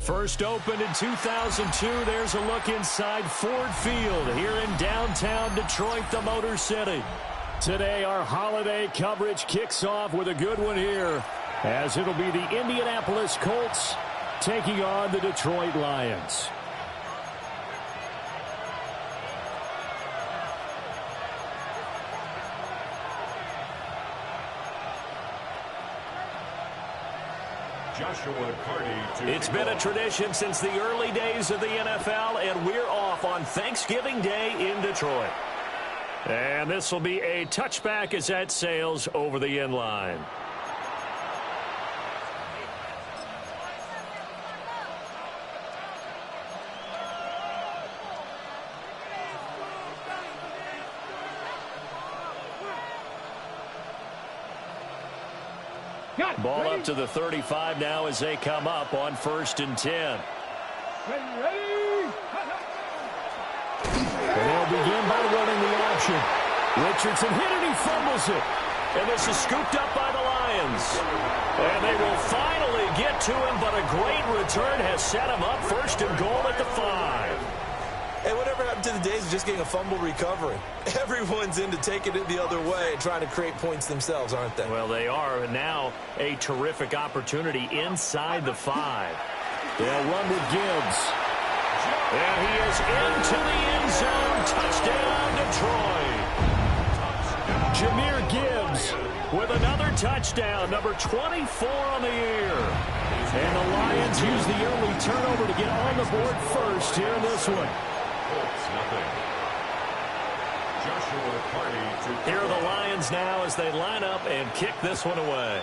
First opened in 2002. There's a look inside Ford Field here in downtown Detroit, the Motor City. Today, our holiday coverage kicks off with a good one here, as it'll be the Indianapolis Colts taking on the Detroit Lions. It's been a tradition since the early days of the NFL, and we're off on Thanksgiving Day in Detroit. And this will be a touchback as that sails over the end line. Ball up to the 35 now as they come up on 1st and 10. And they'll begin by running the option. Richardson hit it, he fumbles it. And this is scooped up by the Lions. And they will finally get to him, but a great return has set him up 1st and goal at the 5. Hey, whatever happened to the days of just getting a fumble recovery? Everyone's into taking it the other way and trying to create points themselves, aren't they? Well, they are. And now a terrific opportunity inside the 5. They'll run with Gibbs. And he is into the end zone. Touchdown, Detroit. Jahmyr Gibbs with another touchdown, number 24 on the year. And the Lions use the early turnover to get on the board first here in this one. Here are the Lions now as they line up and kick this one away.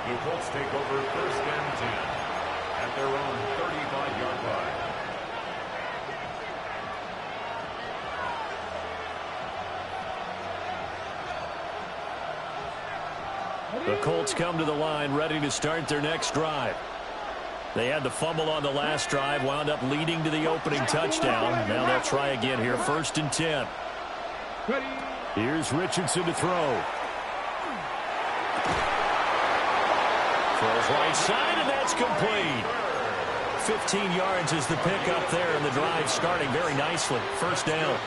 The Colts take over 1st and 10 at their own 35-yard line. The Colts come to the line ready to start their next drive. They had the fumble on the last drive, wound up leading to the opening touchdown. Now they'll try again here, 1st and 10. Here's Richardson to throw. Throws right side, and that's complete. 15 yards is the pickup there, and the drive starting very nicely. 1st down.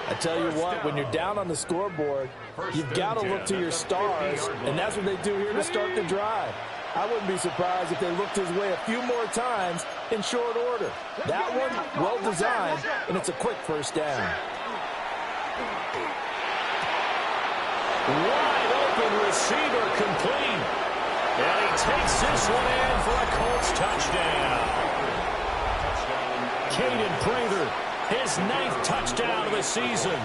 I tell you what, when you're down on the scoreboard, you've got to look to your stars, and that's what they do here to start the drive. I wouldn't be surprised if they looked his way a few more times in short order. That one, well designed, and it's a quick 1st down. Wide open receiver complete. And he takes this one in for a Colts touchdown. Caden Prather, his 9th touchdown of the season.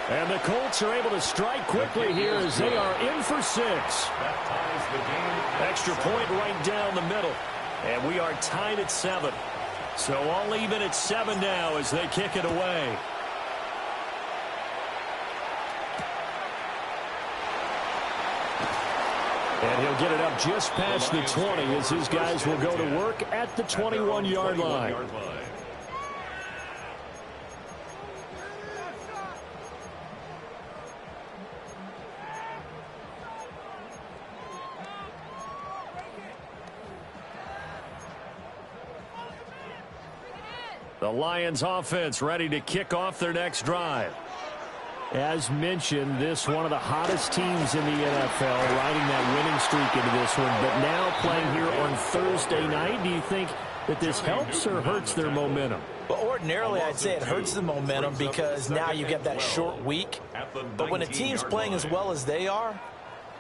And the Colts are able to strike quickly here as they are in for 6. Extra point right down the middle. And we are tied at 7. So all even at 7 now as they kick it away. And he'll get it up just past the 20 as his guys will go to work at the 21-yard line. The Lions offense ready to kick off their next drive. As mentioned, this one of the hottest teams in the NFL, riding that winning streak into this one, but now playing here on Thursday night. Do you think that this helps or hurts their momentum? Well, ordinarily, I'd say it hurts the momentum because now you get that short week. But when a team's playing as well as they are,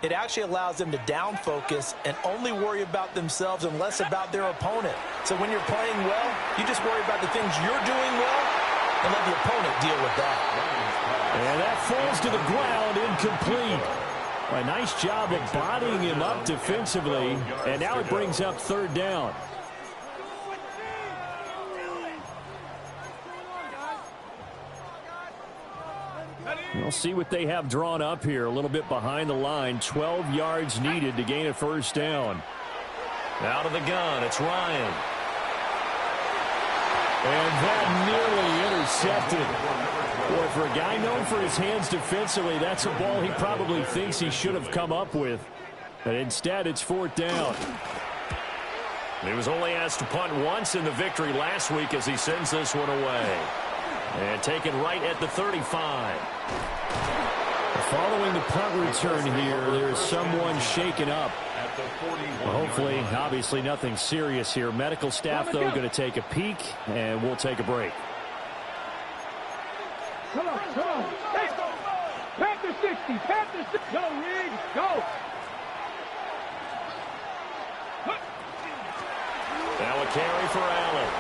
it actually allows them to down focus and only worry about themselves and less about their opponent. So when you're playing well, you just worry about the things you're doing well and let the opponent deal with that. And that falls to the ground, incomplete. A nice job of bodying him up defensively, and now it brings up 3rd down. We'll see what they have drawn up here. A little bit behind the line. 12 yards needed to gain a 1st down. Out of the gun, it's Ryan. And that nearly intercepted. Boy, for a guy known for his hands defensively, that's a ball he probably thinks he should have come up with. But instead, it's 4th down. He was only asked to punt once in the victory last week as he sends this one away. And taken right at the 35. Following the punt return here, there's someone shaken up. Well, hopefully, obviously nothing serious here. Medical staff, though, going to take a peek, and we'll take a break. Come on. Let's go. Panther 60. Panther 60. Go, Reed. Go. Now a carry for Allen.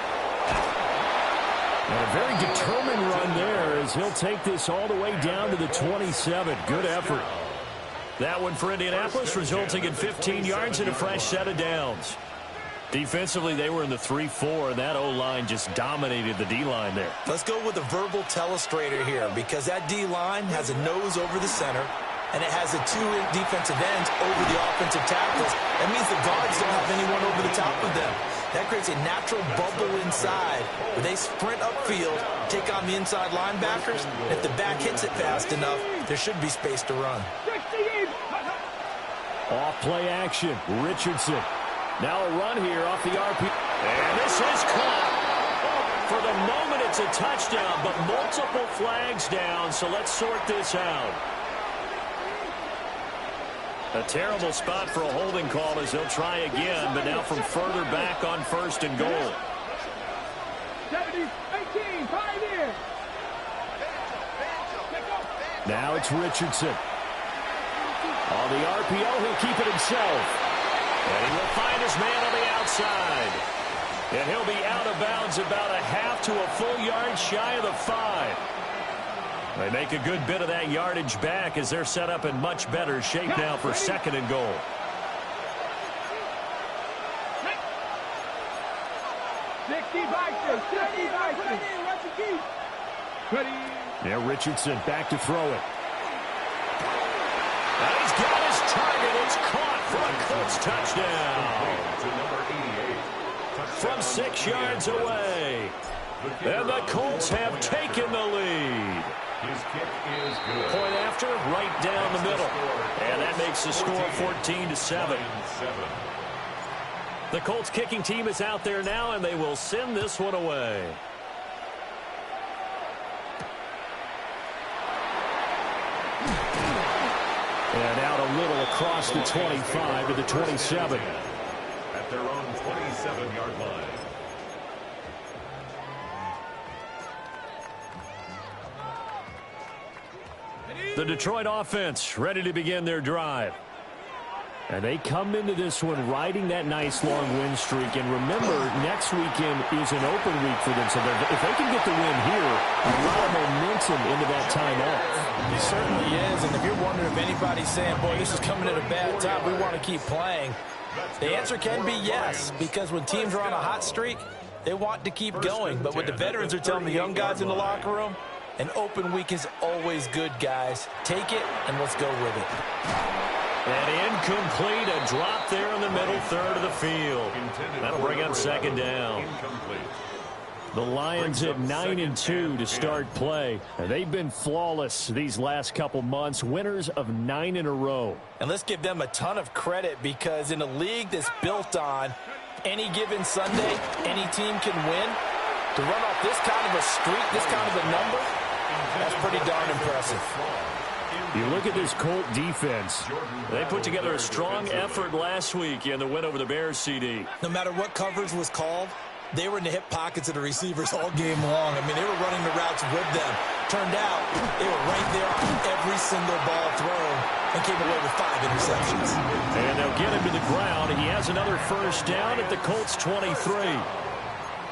And a very determined run there as he'll take this all the way down to the 27. Good effort. That one for Indianapolis, resulting in 15 yards and a fresh set of downs. Defensively, they were in the 3-4, and that O-line just dominated the D-line there. Let's go with a verbal telestrator here, because that D-line has a nose over the center, and it has the 2 defensive ends over the offensive tackles. That means the guards don't have anyone over the top of them. That creates a natural bubble inside where they sprint upfield, take on the inside linebackers. If the back hits it fast enough, there should be space to run. Off play action. Richardson. Now a run here off the RP. And this is caught. For the moment, it's a touchdown, but multiple flags down, so let's sort this out. A terrible spot for a holding call as he'll try again, but now from further back on 1st and goal. 70-18, 5 in. Now it's Richardson. On the RPO, he'll keep it himself. And he will find his man on the outside. And he'll be out of bounds about a half to a full yard shy of the 5. They make a good bit of that yardage back as they're set up in much better shape now for 2nd and goal. Now Richardson back to throw it. And he's got his target. It's caught for a Colts touchdown. From 6 yards away. And the Colts have taken the lead. His kick is good. Point after, right down the middle. And that makes the score 14-7. The Colts kicking team is out there now, and they will send this one away. And out a little across the 25 to the 27. At their own 27-yard line. The Detroit offense ready to begin their drive. And they come into this one riding that nice long win streak. And remember, next weekend is an open week for them. So if they can get the win here, a lot of momentum into that time off. It certainly is. And if you're wondering if anybody's saying, boy, this is coming at a bad time, we want to keep playing, the answer can be yes. Because when teams are on a hot streak, they want to keep going. But what the veterans are telling the young guys in the locker room, an open week is always good, guys. Take it, and let's go with it. And incomplete, a drop there in the middle third of the field. That'll bring up 2nd down. The Lions at 9-2 to start play. And they've been flawless these last couple months, winners of 9 in a row. And let's give them a ton of credit because in a league that's built on any given Sunday, any team can win. To run off this kind of a streak, this kind of a number, that's pretty darn impressive. You look at this Colt defense. They put together a strong effort last week in the win over the Bears, CD. No matter what coverage was called, they were in the hip pockets of the receivers all game long. I mean, they were running the routes with them. Turned out, they were right there on every single ball thrown and came away with 5 interceptions. And they'll get him to the ground. He has another first down at the Colts 23.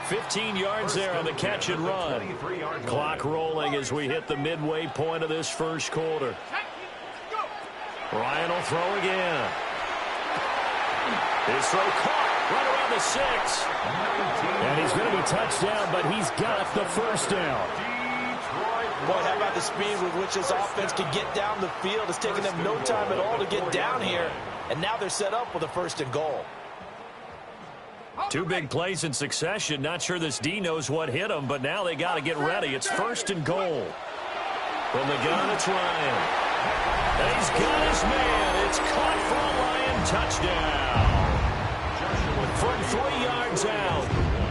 15 yards there on the catch and run. Clock rolling as we hit the midway point of this first quarter. Ryan will throw again. His throw caught right around the 6. And he's going to be touched down, but he's got the first down. Boy, how about the speed with which this offense can get down the field? It's taken them no time at all to get down here. And now they're set up with a 1st and goal. Two big plays in succession. Not sure this D knows what hit him, but now they got to get ready. It's 1st and goal. From the gun, it's Ryan. And he's got his man. It's caught for a Lion touchdown. From 3 yards out.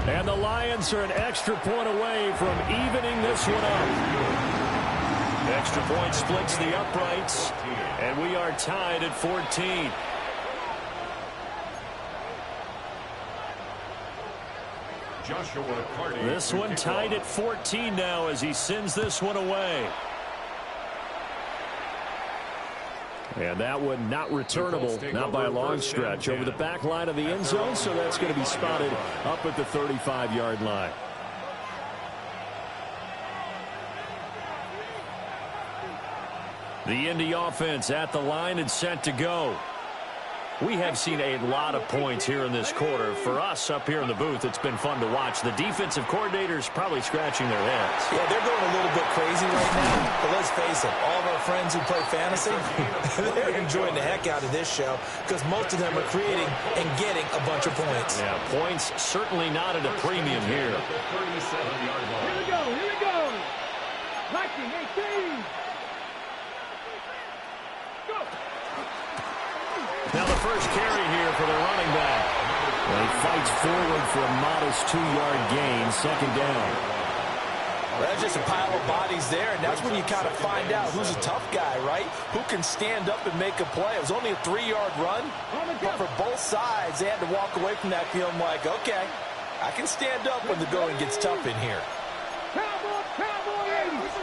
And the Lions are an extra point away from evening this one up. Extra point splits the uprights. And we are tied at 14. This one tied at 14 now as he sends this one away. And that one not returnable, not by a long stretch, over the back line of the end zone, so that's going to be spotted up at the 35-yard line. The Indy offense at the line and set to go. We have seen a lot of points here in this quarter. For us up here in the booth, it's been fun to watch. The defensive coordinators probably scratching their heads. Yeah, they're going a little bit crazy right now. But let's face it, all of our friends who play fantasy, they're enjoying the heck out of this show because most of them are creating and getting a bunch of points. Yeah, points certainly not at a premium here. Here we go, here we go. Liking 18. Go. Now the first carry here for the running back. Well, he fights forward for a modest 2-yard gain, 2nd down. Well, that's just a pile of bodies there, and that's when you kind of find out who's a tough guy, right? Who can stand up and make a play. It was only a 3-yard run, but for both sides, they had to walk away from that feeling like, okay, I can stand up when the going gets tough in here. Cowboy 80.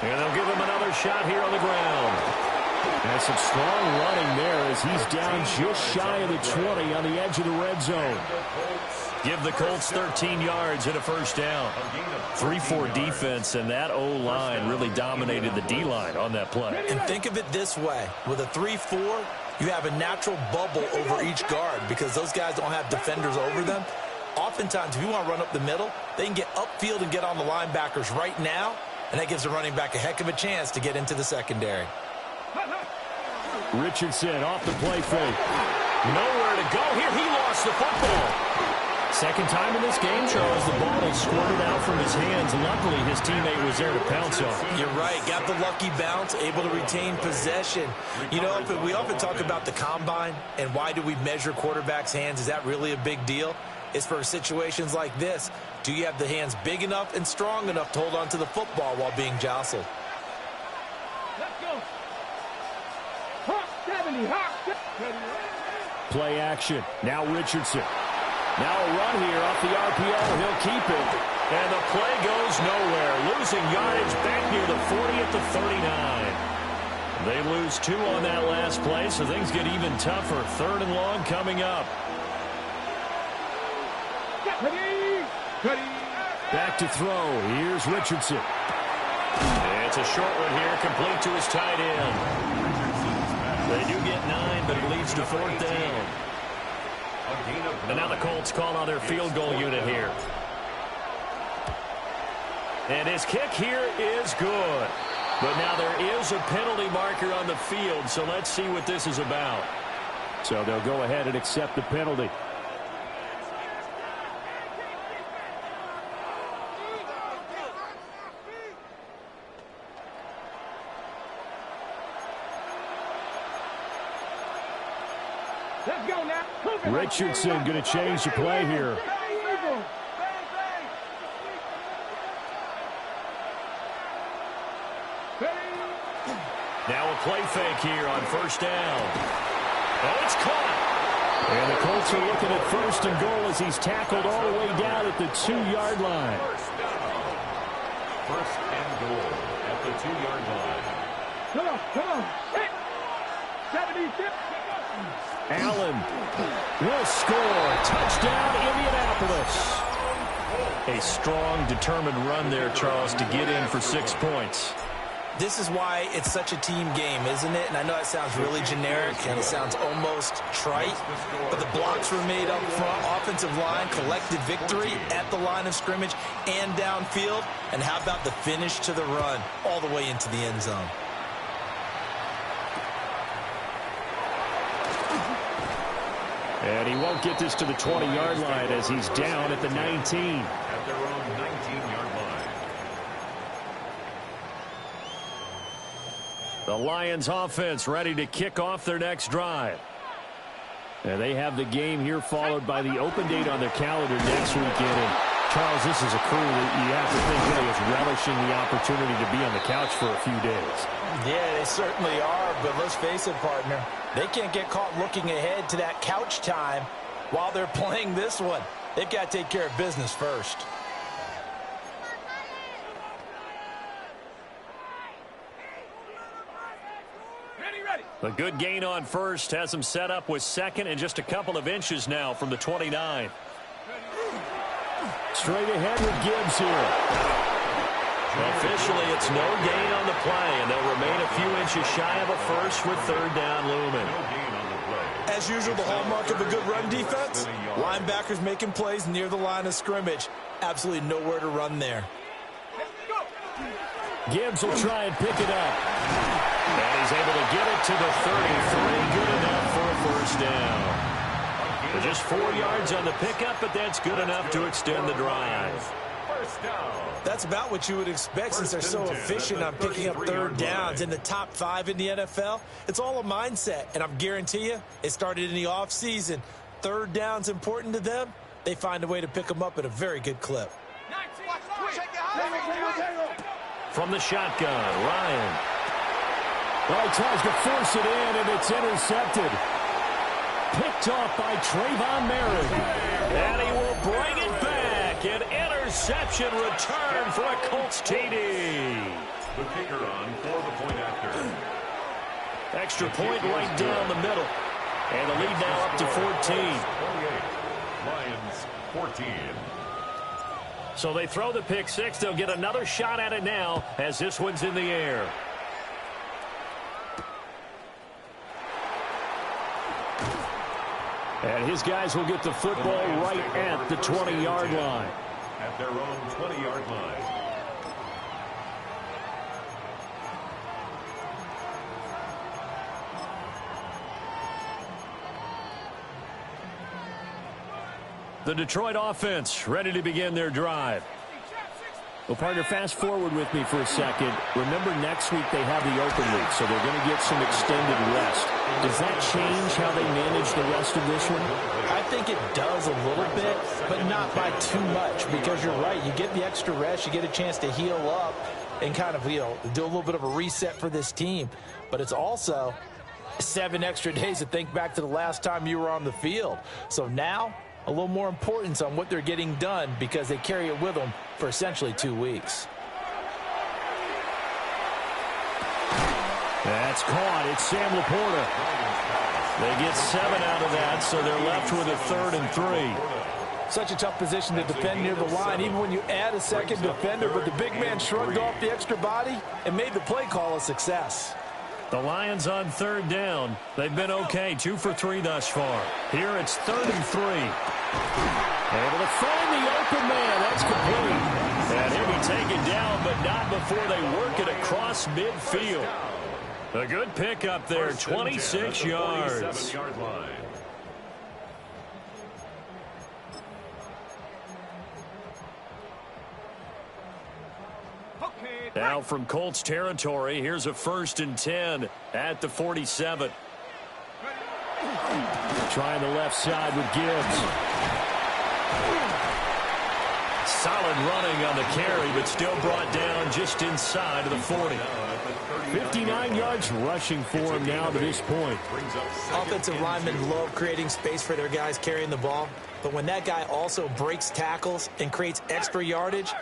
And they'll give him another shot here on the ground. And some strong running there as he's down just shy of the 20 on the edge of the red zone. Give the Colts 13 yards and a 1st down. 3-4 defense, and that O-line really dominated the D-line on that play. And think of it this way. With a 3-4, you have a natural bubble over each guard because those guys don't have defenders over them. Oftentimes, if you want to run up the middle, they can get upfield and get on the linebackers right now, and that gives the running back a heck of a chance to get into the secondary. Richardson off the play fake. Nowhere to go here. He lost the football. Second time in this game, Charles, the ball is squirted out from his hands. Luckily, his teammate was there to pounce on it. You're right. Got the lucky bounce, able to retain possession. You know, we often talk about the combine and why do we measure quarterbacks' hands. Is that really a big deal? It's for situations like this. Do you have the hands big enough and strong enough to hold on to the football while being jostled? Let's go. Hawk 70, Hawk 70. Play action. Now Richardson. Now a run here off the RPO. He'll keep it. And the play goes nowhere. Losing yardage back near the 40 at the 39. They lose 2 on that last play, so things get even tougher. 3rd and long coming up. Back to throw. Here's Richardson. It's a short one here, complete to his tight end. They do get 9, but it leads to 4th down. And now the Colts call on their field goal unit here. And his kick here is good. But now there is a penalty marker on the field, so let's see what this is about. So they'll go ahead and accept the penalty. Let's go now. Richardson going to change the play here. Now a play fake here on 1st down. Oh, it's caught. And the Colts are looking at 1st and goal as he's tackled all the way down at the 2-yard line. 1st and goal at the 2-yard line. Come on. 76. Allen will score. Touchdown, Indianapolis. A strong, determined run there, Charles, to get in for 6 points. This is why it's such a team game, isn't it? And I know it sounds really generic and it sounds almost trite, but the blocks were made up front, offensive line, collected victory at the line of scrimmage and downfield. And how about the finish to the run all the way into the end zone? And he won't get this to the 20-yard line as he's down at the 19. At their own 19-yard line. The Lions offense ready to kick off their next drive. And they have the game here followed by the open date on their calendar next weekend. And Charles, this is a crew that you have to think really is relishing the opportunity to be on the couch for a few days. Yeah, they certainly are, but let's face it, partner. They can't get caught looking ahead to that couch time while they're playing this one. They've got to take care of business first. A good gain on first has him set up with second and just a couple of inches now from the 29. Straight ahead with Gibbs here. Officially, it's no gain on the play, and they'll remain a few inches shy of a first with third down looming. As usual, the hallmark of a good run defense, linebackers making plays near the line of scrimmage. Absolutely nowhere to run there. Gibbs will try and pick it up. And he's able to get it to the 33. Good enough for a first down. Just 4 yards on the pickup, but that's good enough to extend the drive. First down. That's about what you would expect since they're so efficient on picking up third downs. In the top 5 in the NFL, it's all a mindset. And I guarantee you, it started in the offseason. Third down's important to them. They find a way to pick them up at a very good clip. From the shotgun, Ryan. Well, he tries to force it in, and it's intercepted. Picked off by Trayvon Merritt. And he will bring it back. An interception return for a Colts TD. The kicker on for the point after. Extra point right down the middle. And the lead now up to 14. 28. Lions 14. So they throw the pick six. They'll get another shot at it now as this one's in the air. And his guys will get the football right at the 20-yard line. At their own 20-yard line. The Detroit offense ready to begin their drive. Well, partner, fast forward with me for a second. Remember, next week they have the open week, so they're going to get some extended rest. Does that change how they manage the rest of this one? I think it does a little bit, but not by too much, because you're right. You get the extra rest. You get a chance to heal up and kind of, do a little bit of a reset for this team. But it's also 7 extra days to think back to the last time you were on the field. So now, a little more importance on what they're getting done because they carry it with them for essentially 2 weeks. That's caught. It's Sam Laporta. They get 7 out of that, so they're left with a 3rd and 3. Such a tough position to defend near the line, even when you add a second defender, but the big man shrugged off the extra body and made the play call a success. The Lions on 3rd down. They've been okay, 2 for 3 thus far. Here it's 3rd and 3. Able to find the open man. That's complete. And he'll be taken down, but not before they work it across midfield. A good pickup there, 26 yards. 47-yard line. Now from Colts territory, here's a 1st and 10 at the 47. Trying the left side with Gibbs. Solid running on the carry, but still brought down just inside of the 40. 59 yards rushing for him now to this point. Offensive linemen love creating space for their guys carrying the ball, but when that guy also breaks tackles and creates extra yardage,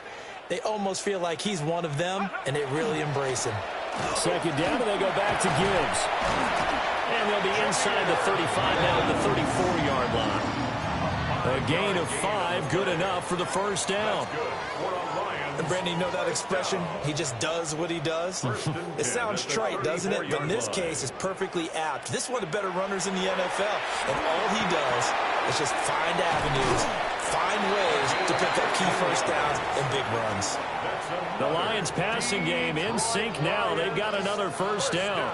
they almost feel like he's one of them, and they really embrace him. 2nd down, and they go back to Gibbs. And they'll be inside the 35 now at the 34-yard line. A gain of 5, good enough for the 1st down. And Brandon, you know that expression? He just does what he does. It sounds trite, doesn't it? But in this case, it's perfectly apt. This is one of the better runners in the NFL. And all he does is just find avenues, find ways to pick up key first downs and big runs. The Lions passing game in sync now. They've got another 1st down.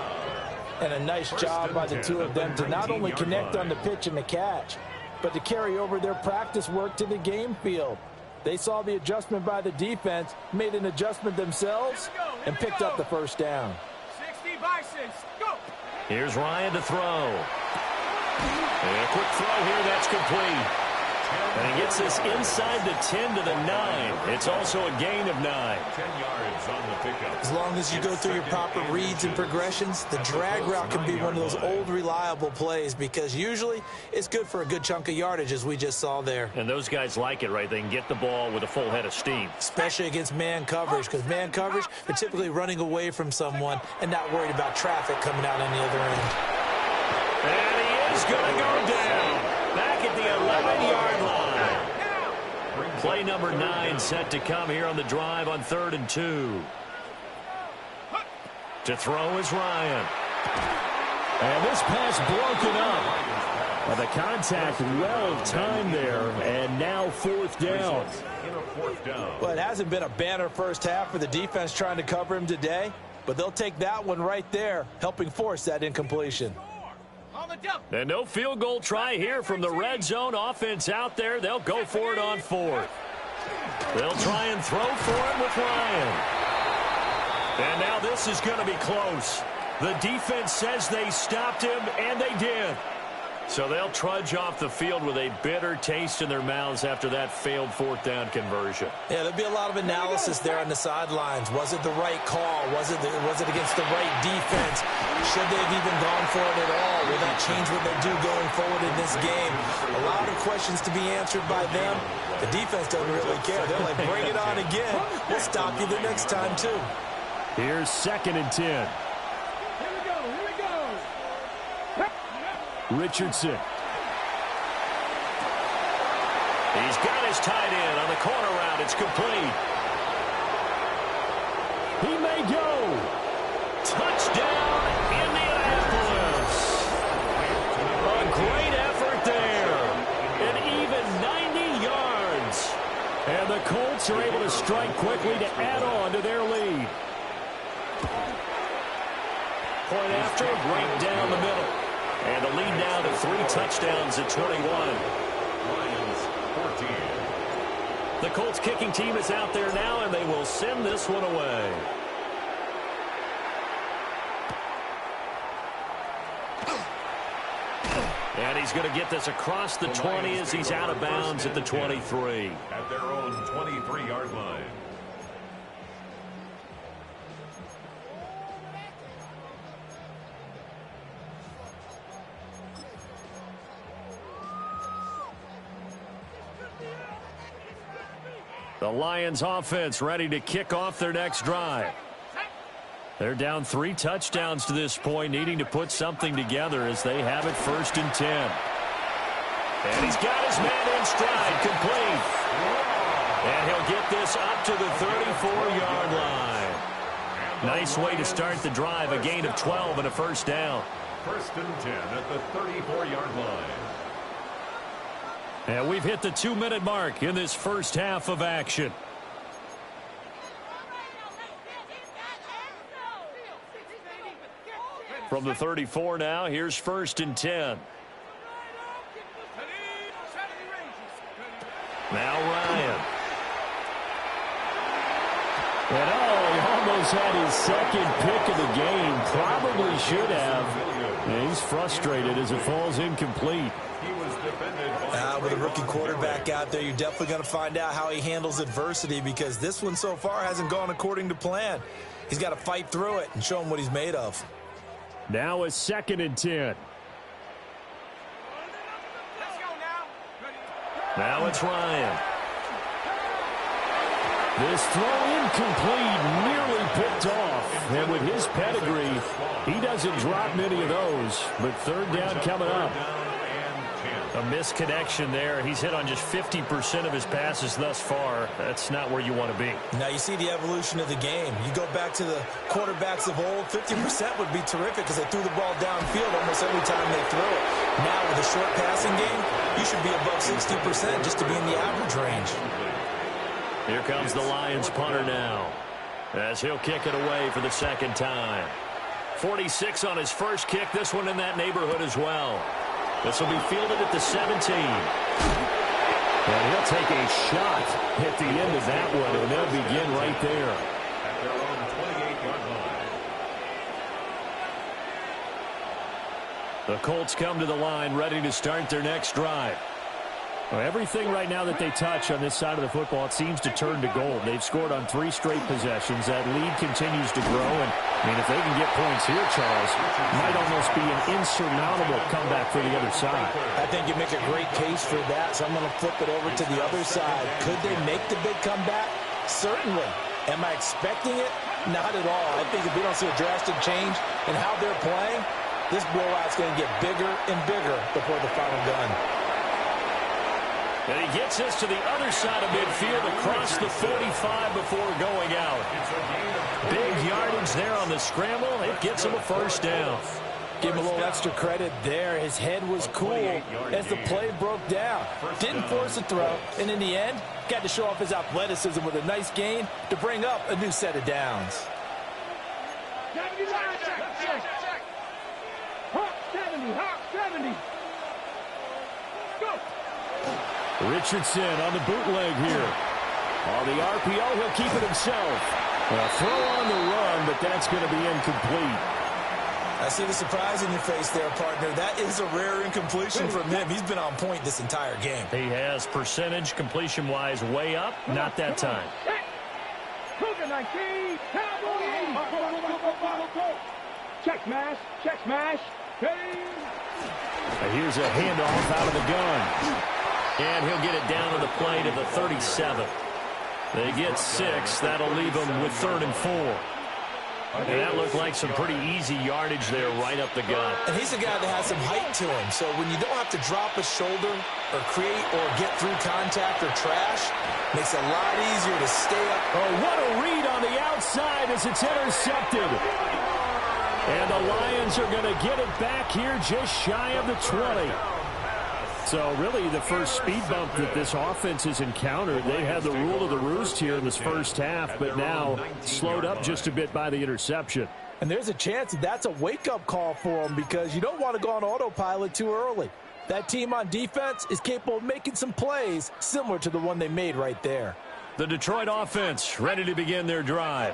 And a nice job by the two of them to not only connect on the pitch and the catch, but to carry over their practice work to the game field. They saw the adjustment by the defense, made an adjustment themselves, and picked up the first down. 60 by 6, go! Here's Ryan to throw. And a quick throw here, that's complete. And he gets this inside the 10 to the 9. It's also a gain of 9. 10 yards on the pickup. As long as you go through your proper reads and progressions, the drag route can be one of those old reliable plays because usually it's good for a good chunk of yardage, as we just saw there. And those guys like it, right? They can get the ball with a full head of steam. Especially against man coverage, because man coverage, they're typically running away from someone and not worried about traffic coming out on the other end. And he is going to go down. Back at the 11-yard line. Play number 9 set to come here on the drive on 3rd and 2. To throw is Ryan. And this pass broken up. The contact well timed there, and now 4th down. Well, it hasn't been a banner first half for the defense trying to cover him today, but they'll take that one right there, helping force that incompletion. And no field goal try here from the red zone offense out there. They'll go for it on 4th. They'll try and throw for it with Ryan. And now this is going to be close. The defense says they stopped him, and they did. So they'll trudge off the field with a bitter taste in their mouths after that failed 4th down conversion. Yeah, there'll be a lot of analysis there on the sidelines. Was it the right call? Was it against the right defense? Should they have even gone for it at all? Will that change what they do going forward in this game? A lot of questions to be answered by them. The defense doesn't really care. They're like, bring it on again. We'll stop you the next time, too. Here's 2nd and 10. Here we go, here we go. Richardson. He's got his tight end on the corner route. It's complete. He may go. Touchdown, Indianapolis. A great effort there. An even 90 yards. And the Colts are able to strike quickly to add on to their lead. Point after, right down the middle. And the lead now to 3 touchdowns at 21. Lions 14. The Colts kicking team is out there now, and they will send this one away. And he's going to get this across the 20 as he's out of bounds at the 23. At their own 23-yard line. The Lions offense ready to kick off their next drive. They're down 3 touchdowns to this point, needing to put something together as they have it 1st and 10. And he's got his man in stride, complete. And he'll get this up to the 34-yard line. Nice way to start the drive, a gain of 12 and a 1st down. 1st and 10 at the 34-yard line. And we've hit the 2-minute mark in this first half of action. From the 34 now, here's 1st and 10. Now Ryan. And he almost had his 2nd pick of the game. Probably should have. And he's frustrated as it falls incomplete. He was defended With a rookie quarterback out there, you're definitely going to find out how he handles adversity because this one so far hasn't gone according to plan. He's got to fight through it and show him what he's made of. Now it's 2nd and 10. Now it's Ryan. This throw incomplete, nearly picked off. And with his pedigree, he doesn't drop many of those. But 3rd down coming up. A misconnection there. He's hit on just 50% of his passes thus far. That's not where you want to be. Now you see the evolution of the game. You go back to the quarterbacks of old, 50% would be terrific because they threw the ball downfield almost every time they threw it. Now with a short passing game, you should be above 60% just to be in the average range. Here comes the Lions punter now as he'll kick it away for the 2nd time. 46 on his first kick. This one in that neighborhood as well. This will be fielded at the 17. And he'll take a shot at the end of that one, and they'll begin right there. At their own 28-yard line. The Colts come to the line, ready to start their next drive. Well, everything right now that they touch on this side of the football, it seems to turn to gold. They've scored on 3 straight possessions. That lead continues to grow. And, I mean, if they can get points here, Charles, it might almost be an insurmountable comeback for the other side. I think you make a great case for that, so I'm going to flip it over to the other side. Could they make the big comeback? Certainly. Am I expecting it? Not at all. I think if we don't see a drastic change in how they're playing, this blowout's going to get bigger and bigger before the final gun. And he gets us to the other side of midfield across the 45 before going out. Big yardage there on the scramble. It gets him a first down. Give him a little extra credit there. His head was cool as the play broke down. Didn't force a throw, and in the end, got to show off his athleticism with a nice gain to bring up a new set of downs. 70, Hawk 70. Go. Richardson on the bootleg here. On the RPO, he'll keep it himself. A throw on the run, but that's going to be incomplete. I see the surprise in your face there, partner. That is a rare incompletion from him. He's been on point this entire game. He has percentage completion-wise way up. Not that time. Cougar 19. Check smash. Check smash. Here's a handoff out of the gun. And he'll get it down to the plate of the 37. They get 6. That'll leave them with 3rd and 4. And that looked like some pretty easy yardage there right up the gut. And he's a guy that has some height to him. So when you don't have to drop a shoulder or create or get through contact or trash, makes it a lot easier to stay up. Oh, what a read on the outside as it's intercepted. And the Lions are going to get it back here just shy of the 20. So really the first speed bump that this offense has encountered. They had the rule of the roost here in this first half, but now slowed up just a bit by the interception. And there's a chance that that's a wake-up call for them because you don't want to go on autopilot too early. That team on defense is capable of making some plays similar to the one they made right there. The Detroit offense ready to begin their drive.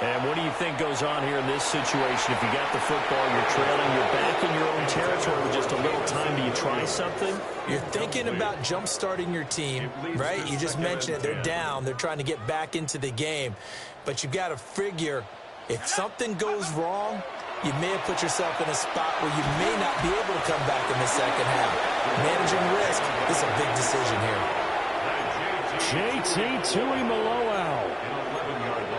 And what do you think goes on here in this situation? If you got the football, you're trailing, you're back in your own territory with just a little time. Do you try something? You're thinking about jump-starting your team, right? You just mentioned it. They're down. They're trying to get back into the game. But you've got to figure if something goes wrong, you may have put yourself in a spot where you may not be able to come back in the second half. Managing risk is a big decision here. JT Tuimoloau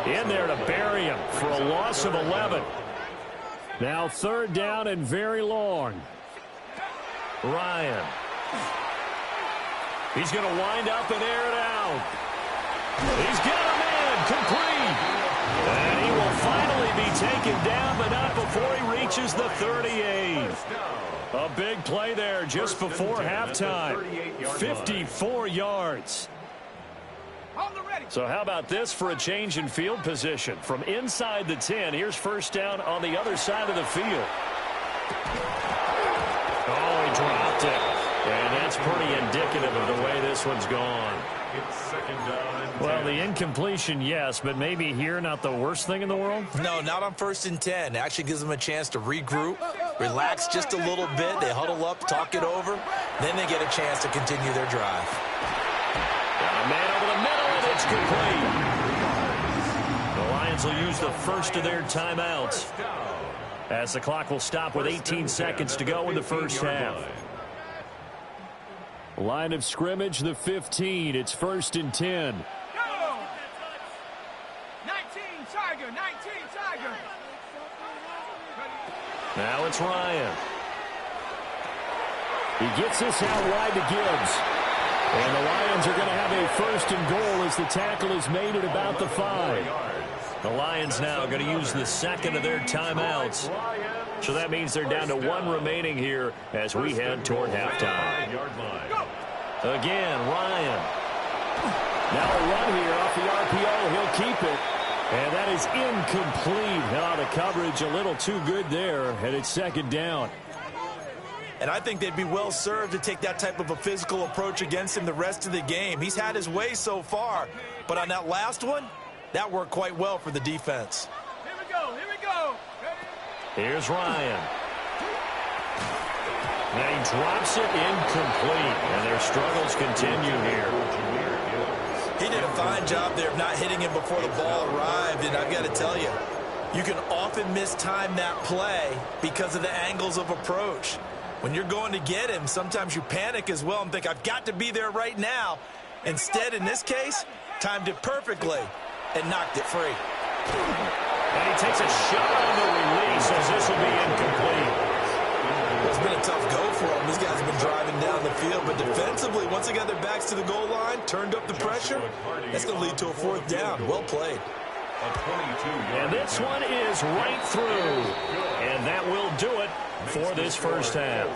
in there to bury him for a loss of 11. Now 3rd down and very long. Ryan. He's going to wind up and air it out. He's got him in. Complete. And he will finally be taken down, but not before he reaches the 38. A big play there just before halftime. 54 yards. So how about this for a change in field position? From inside the 10, here's first down on the other side of the field. Oh, he dropped it. And that's pretty indicative of the way this one's gone. It's 2nd down and 10. Well, the incompletion, yes, but maybe here not the worst thing in the world? No, not on 1st and 10. It actually gives them a chance to regroup, relax just a little bit. They huddle up, talk it over. Then they get a chance to continue their drive. A man over the middle, and it's complete. The Lions will use the first of their timeouts as the clock will stop with 18 seconds to go in the first half. Line of scrimmage, the 15. It's 1st and 10. Go! 19, Tiger, 19, Tiger. Now it's Ryan. He gets this out wide to Gibbs. And the Lions are going to have a 1st and goal as the tackle is made at about the 5. The Lions now going to use the second of their timeouts. So that means they're down to 1 remaining here as we head toward halftime. Again, Ryan. Now a run here off the RPO. He'll keep it. And that is incomplete. Oh, the coverage a little too good there, and it's second down. And I think they'd be well served to take that type of a physical approach against him the rest of the game. He's had his way so far, but on that last one, that worked quite well for the defense. Here we go, here we go. Here's Ryan. And he drops it incomplete, and their struggles continue here. He did a fine job there of not hitting him before the ball arrived, and I've got to tell you, you can often mistime that play because of the angles of approach. When you're going to get him, sometimes you panic as well and think, I've got to be there right now. Instead, in this case, timed it perfectly and knocked it free. And he takes a shot on the release as this will be incomplete. It's been a tough go for them. These guys have been driving down the field, but defensively, once they got their backs to the goal line, turned up the pressure, that's going to lead to a fourth down. Well played. And this one is right through. And that will do it for this first half.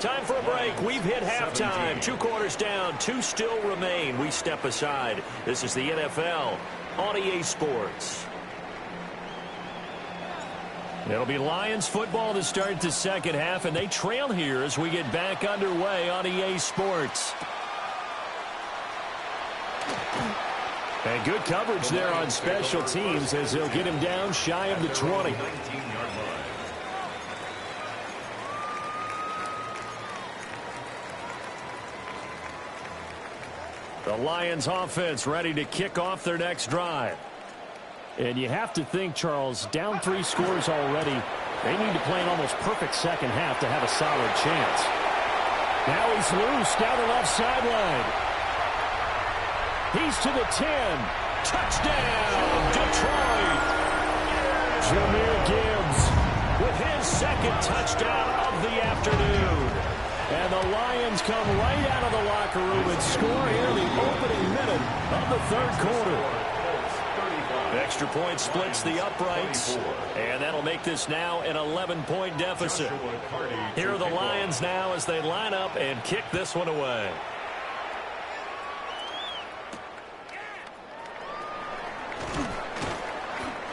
Time for a break. We've hit halftime. 2 quarters down. 2 still remain. We step aside. This is the NFL on EA Sports. It'll be Lions football to start the second half, and they trail here as we get back underway on EA Sports. And good coverage there on special teams as they'll get him down shy of the 20. The Lions offense ready to kick off their next drive. And you have to think, Charles, down 3 scores already. They need to play an almost perfect second half to have a solid chance. Now he's loose down the left sideline. He's to the 10. Touchdown, Detroit. Jahmyr Gibbs with his second touchdown of the afternoon. And the Lions come right out of the locker room and score here in the opening minute of the third quarter. Extra point splits the uprights, and that'll make this now an 11-point deficit. Here are the Lions now as they line up and kick this one away.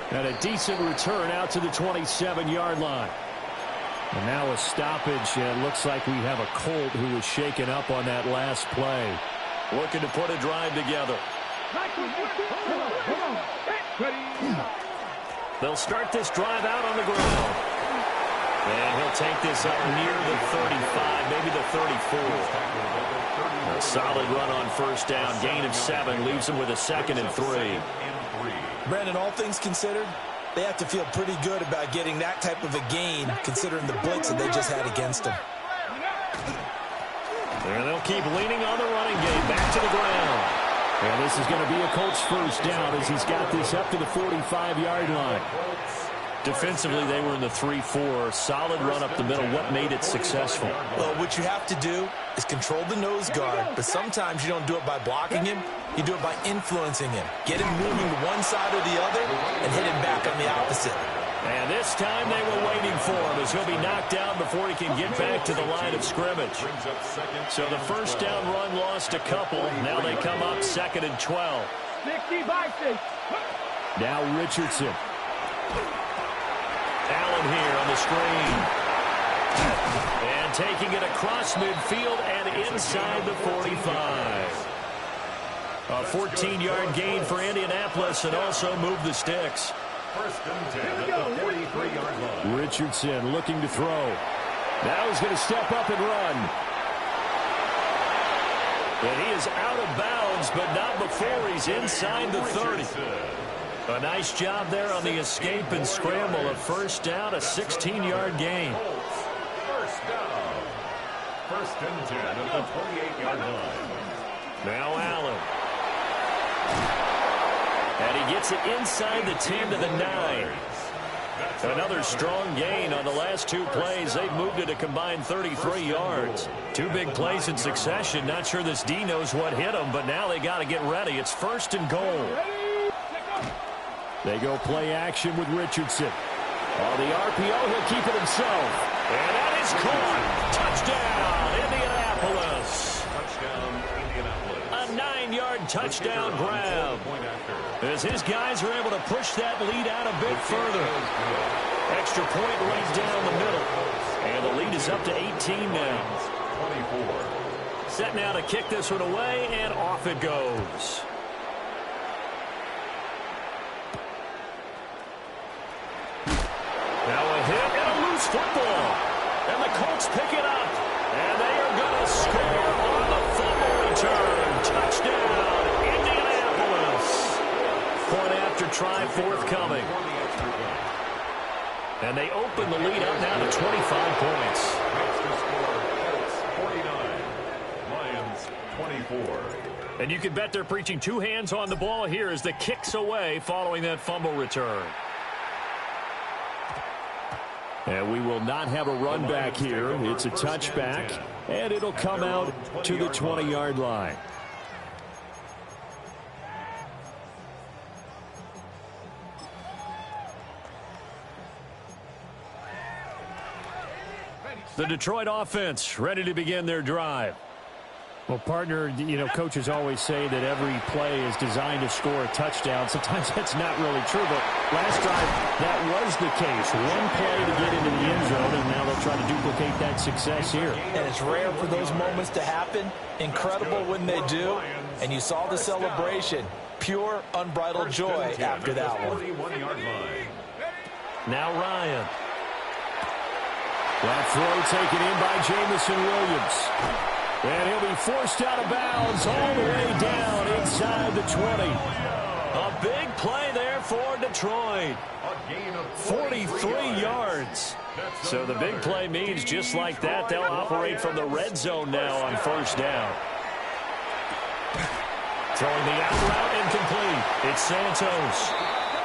And a decent return out to the 27-yard line. And now a stoppage, and it looks like we have a Colt who was shaken up on that last play. Looking to put a drive together. They'll start this drive out on the ground. And he'll take this up near the 35, maybe the 34. A solid run on first down. Gain of 7 leaves him with a 2nd and 3. Brandon, all things considered, they have to feel pretty good about getting that type of a gain considering the blitz that they just had against them. And they'll keep leaning on the running game. Back to the ground. And this is going to be a Colts first down as he's got this up to the 45-yard line. Defensively, they were in the 3-4. Solid run up the middle. What made it successful? Well, what you have to do is control the nose guard, but sometimes you don't do it by blocking him. You do it by influencing him. Get him moving to one side or the other and hit him back on the opposite. And this time they were waiting for him as he'll be knocked down before he can get back to the line of scrimmage. So the first down run lost a couple. Now they come up 2nd and 12. 60 by 6. Now Richardson. Allen here on the screen. And taking it across midfield and inside the 45. A 14-yard gain for Indianapolis and also move the sticks. First and 10 at the 43-yard line. Richardson looking to throw. Now he's going to step up and run. And he is out of bounds, but not before he's inside the 30. A nice job there on the escape and scramble. A first down, a 16-yard gain. First down. First and 10 at the 28-yard line. Now Allen. And he gets it inside the 10 to the 9. Another strong gain on the last 2 plays. They've moved it a combined 33 yards. 2 big plays in succession. Not sure this D knows what hit him, but now they got to get ready. It's 1st and goal. They go play action with Richardson. On the RPO, he'll keep it himself. And that is caught. Touchdown, Indianapolis. Touchdown, Indianapolis. A 9-yard touchdown grab. As his guys are able to push that lead out a bit further. Extra point right down the middle. And the lead is up to 18 now. 24. Set now to kick this one away, and off it goes. Now a hit and a loose football. And the Colts pick it up. And they are going to score on the fumble return. Touchdown, Indianapolis. Point after try forthcoming. And they open the lead up now to 25 points. Next to score, Colts 49, Lions 24. And you can bet they're preaching two hands on the ball here as the kick's away following that fumble return. And we will not have a run back here. It's a touchback, and it'll come out to the 20-yard line. The Detroit offense ready to begin their drive. Well, partner, you know, coaches always say that every play is designed to score a touchdown. Sometimes that's not really true, but last drive, that was the case. One play to get into the end zone, and now they'll try to duplicate that success here. And it's rare for those moments to happen. Incredible when they do. And you saw the celebration. Pure, unbridled joy after that one. Now Ryan. That throw taken in by Jamison Williams. And he'll be forced out of bounds all the way down inside the 20. A big play there for Detroit. 43 yards. So the big play means just like that, they'll operate from the red zone now on first down. Throwing the out route incomplete. It's Santos.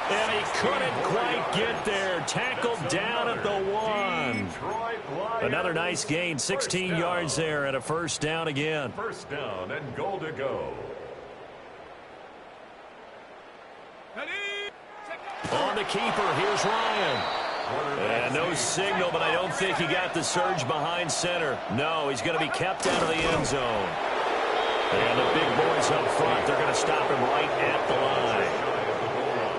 And he couldn't quite get there. Tackled down at the 1. Another nice gain, 16 yards there, and a first down again. First down and goal to go. On the keeper, here's Ryan. And no signal, but I don't think he got the surge behind center. No, he's going to be kept out of the end zone. And the big boys up front, they're going to stop him right at the line.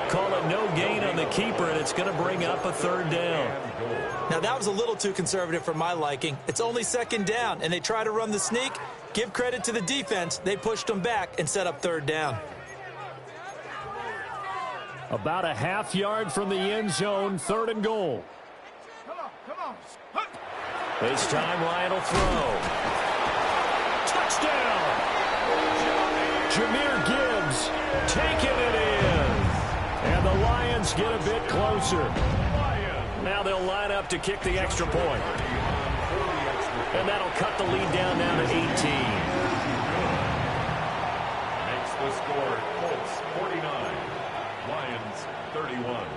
Call it no gain on the keeper, and it's going to bring up a third down. Now, that was a little too conservative for my liking. It's only second down, and they try to run the sneak. Give credit to the defense. They pushed them back and set up third down. About a half yard from the end zone, third and goal. This time, Ryan will throw. Touchdown! Jahmyr Gibbs taking it in. And the Lions get a bit closer. Now they'll line up to kick the extra point. And that'll cut the lead down now to 18. Makes the score Colts 49, Lions 31.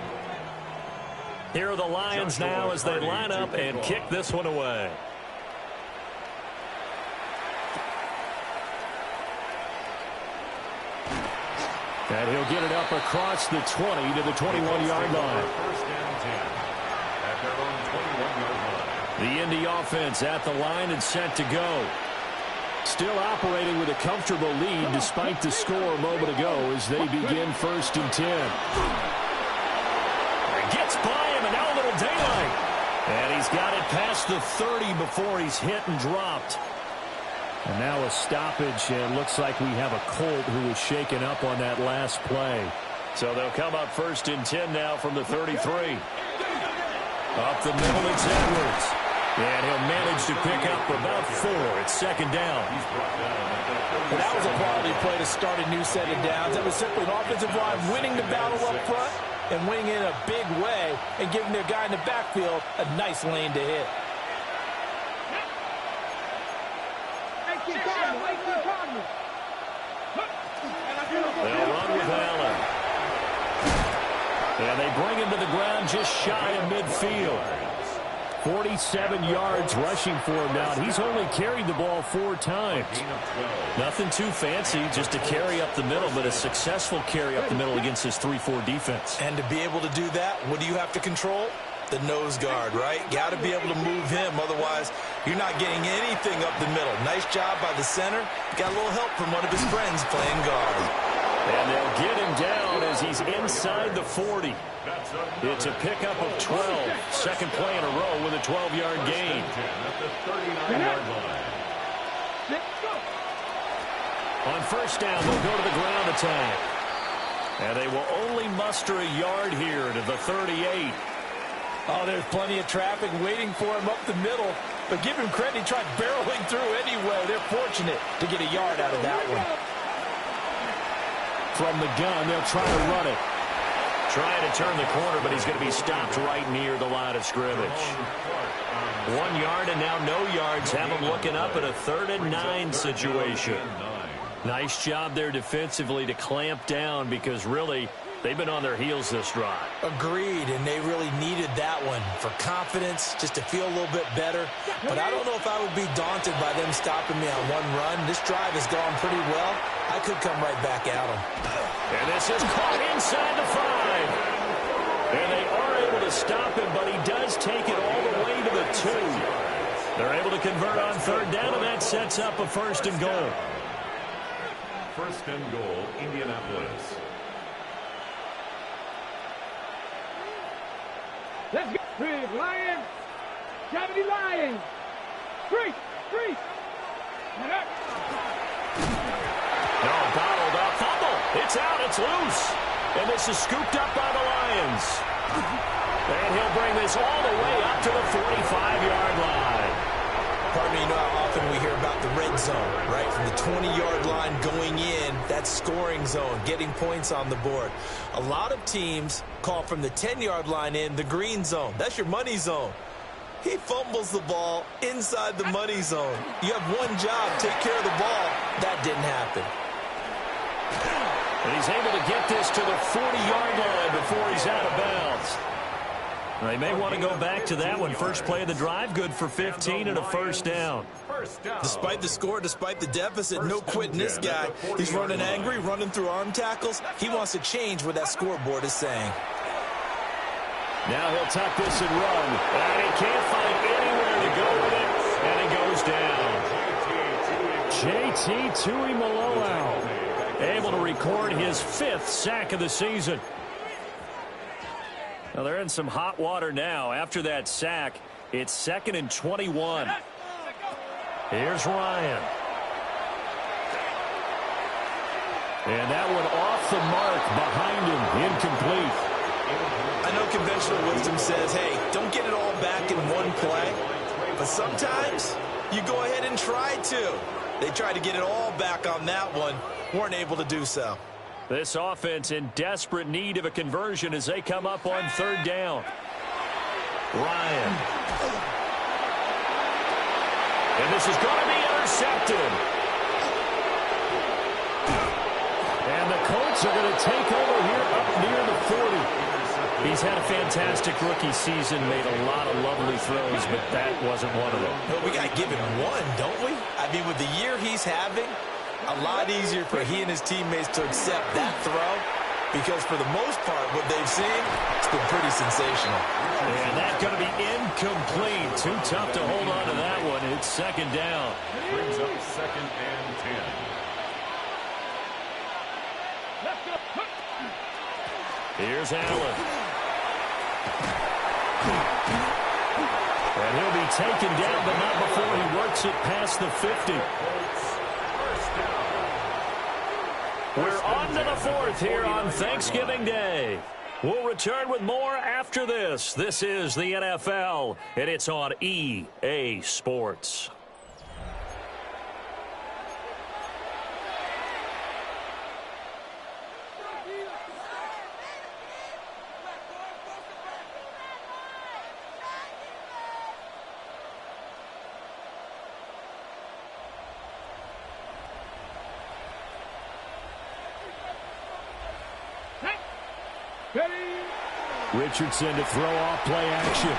Here are the Lions now as they line up and kick this one away. And he'll get it up across the 20 to the 21-yard line. First and 10 at their own 21-yard line. The Indy offense at the line and set to go. Still operating with a comfortable lead despite the score a moment ago as they begin first and 10. Gets by him, and now a little daylight. And he's got it past the 30 before he's hit and dropped. And now a stoppage, and looks like we have a Colt who was shaken up on that last play. So they'll come up first and 10 now from the 33. Up the middle, it's Edwards. And he'll manage to pick up about 4. It's second down. Well, that was a quality play to start a new set of downs. It was simply an offensive line winning the battle up front and winning in a big way and giving their guy in the backfield a nice lane to hit. They'll run with Allen. And they bring him to the ground just shy of midfield. 47 yards rushing for him now. He's only carried the ball 4 times. Nothing too fancy, just a carry up the middle, but a successful carry up the middle against this 3-4 defense. And to be able to do that, what do you have to control? The nose guard, right? Got to be able to move him. Otherwise, You're not getting anything up the middle. Nice job by the center. Got a little help from one of his friends playing guard. And they'll get him down as he's inside the 40. It's a pickup of 12. Second play in a row with a 12-yard gain. On first down, they'll go to the ground attack. And they will only muster a yard here to the 38. Oh, there's plenty of traffic waiting for him up the middle. But give him credit, he tried barreling through anyway. They're fortunate to get a yard out of that one. From the gun, they'll try to run it. Trying to turn the corner, but he's going to be stopped right near the line of scrimmage. 1 yard and now no yards. Have him looking up at a 3rd and 9 situation. Nice job there defensively to clamp down because really they've been on their heels this drive. Agreed, and they really needed that one for confidence, just to feel a little bit better. But I don't know if I would be daunted by them stopping me on one run. This drive has gone pretty well. I could come right back at them. And this is caught inside the 5. And they are able to stop him, but he does take it all the way to the 2. They're able to convert on 3rd down, and that sets up a 1st and goal. 1st and goal, Indianapolis. Let's go. Big Lions. Gravity Lions. Freeze. No, bottled up. Fumble. It's out. It's loose. And this is scooped up by the Lions. And he'll bring this all the way up to the 45-yard line. Pardon me, you know how often we hear about the red zone, right? From the 20-yard line going in, that scoring zone, getting points on the board. A lot of teams call from the 10-yard line in the green zone. That's your money zone. He fumbles the ball inside the money zone. You have one job, take care of the ball. That didn't happen. And he's able to get this to the 40-yard line before he's out of bounds. They may want to go back to that one. First play of the drive, good for 15 and a 1st down. Despite the score, despite the deficit, no quitting this guy. He's running angry, running through arm tackles. He wants to change what that scoreboard is saying. Now he'll tuck this and run. And he can't find anywhere to go with it. And it goes down. JT Tuimoloau able to record his 5th sack of the season. Now they're in some hot water now. After that sack, it's 2nd and 21. Here's Ryan. And that one off the mark behind him, incomplete. I know conventional wisdom says, hey, don't get it all back in one play. But sometimes you go ahead and try to. They tried to get it all back on that one. Weren't able to do so. This offense in desperate need of a conversion as they come up on 3rd down. Ryan. And this is going to be intercepted. And the Colts are going to take over here up near the 40. He's had a fantastic rookie season, made a lot of lovely throws, but that wasn't one of them. Well, we got to give him one, don't we? I mean, with the year he's having, a lot easier for he and his teammates to accept that throw because for the most part, what they've seen, it's been pretty sensational. And that's going to be incomplete. Too tough to hold on to that one. It's 2nd down. Brings up 2nd and 10. Here's Allen. And he'll be taken down, but not before he works it past the 50. We're on to the 4th here on Thanksgiving Day. We'll return with more after this. This is the NFL, and it's on EA Sports. Richardson to throw off play action.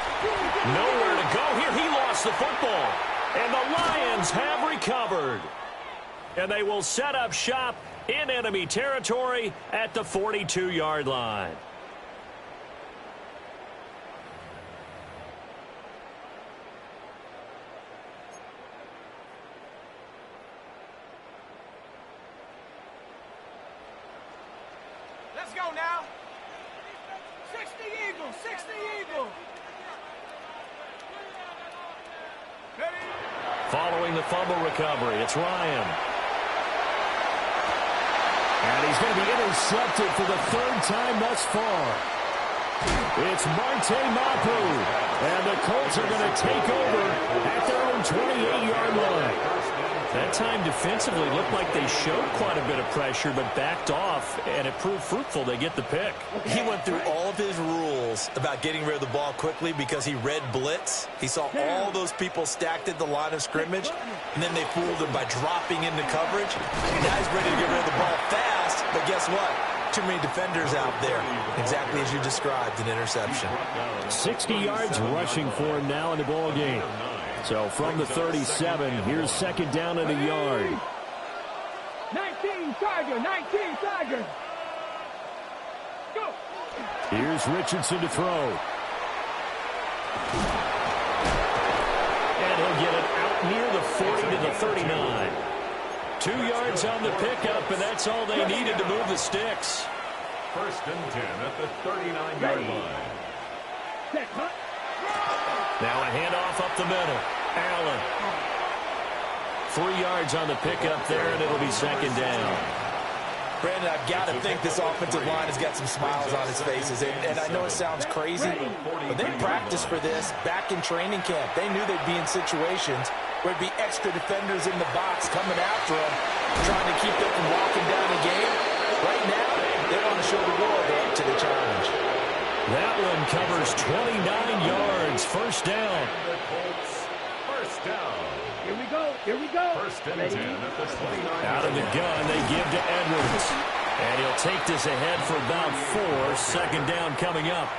Nowhere to go here. He lost the football. And the Lions have recovered. And they will set up shop in enemy territory at the 42-yard line. Following the fumble recovery, it's Ryan. And he's going to be intercepted for the third time thus far. It's Marte Mapu. And the Colts are going to take over at their own 28-yard line. That time defensively looked like they showed quite a bit of pressure but backed off, and it proved fruitful. They get the pick. He went through all of his rules about getting rid of the ball quickly because he read blitz. He saw all those people stacked at the line of scrimmage, and then they fooled him by dropping into coverage. Now he's ready to get rid of the ball fast, but guess what? Too many defenders out there. Exactly as you described, an interception. 60 yards rushing for him now in the ball game. So from the 37, here's second down and a yard. 19 Tiger, 19 Tiger. Go. Here's Richardson to throw. And he'll get it out near the 40 to the 39. 2 yards on the pickup, and that's all they needed to move the sticks. First and 10 at the 39-yard line. Set, huh? Now a handoff up the middle. Allen. 3 yards on the pickup there, and it'll be second down. Brandon, I've got to think this offensive line has got some smiles on its faces. And I know it sounds crazy, but they practiced for this back in training camp. They knew they'd be in situations where there'd be extra defenders in the box coming after them, trying to keep them from walking down the game. Right now, they want to show the world they're up to the challenge. That one covers 29 yards. First down. First down. Here we go. Here we go. First and 10 at the 29. Out of the gun, they give to Edwards. And he'll take this ahead for about 4. Second down coming up.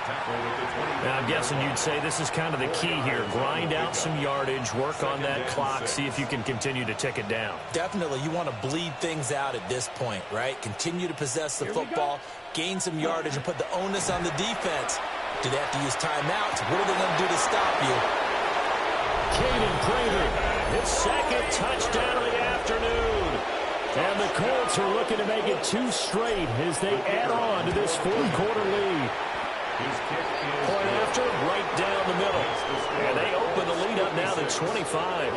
Now, I'm guessing you'd say this is kind of the key here. Grind out some yardage, work on that clock, see if you can continue to tick it down. Definitely. You want to bleed things out at this point, right? Continue to possess the football, gain some yardage, and put the onus on the defense. Do they have to use timeouts? What are they going to do to stop you? Caden Prater, his second touchdown of the afternoon. And the Colts are looking to make it 2 straight as they add on to this fourth-quarter lead. Point after, right down the middle. And they open the lead up now to 25.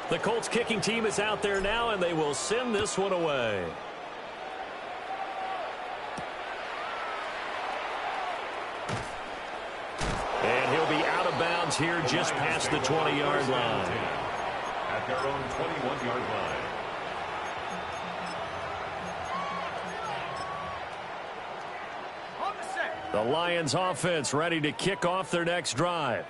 The Colts kicking team is out there now, and they will send this one away. And he'll be out of bounds here just past the 20-yard line. At their own 21-yard line. The Lions offense ready to kick off their next drive.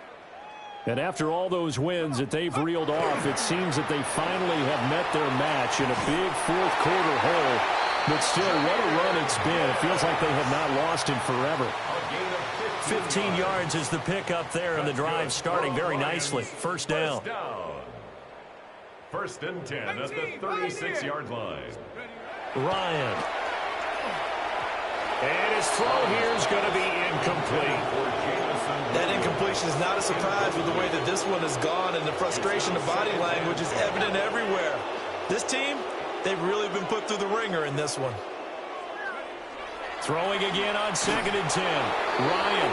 And after all those wins that they've reeled off, it seems that they finally have met their match in a big fourth-quarter hole. But still, what a run it's been. It feels like they have not lost in forever. 15 yards is the pickup there, and the drive starting very nicely. First down. First and 10 at the 36-yard line. Ryan. And his throw here is going to be incomplete. That incompletion is not a surprise with the way that this one has gone, and the frustration of body language is evident everywhere. This team, they've really been put through the ringer in this one. Throwing again on second and 10. Ryan.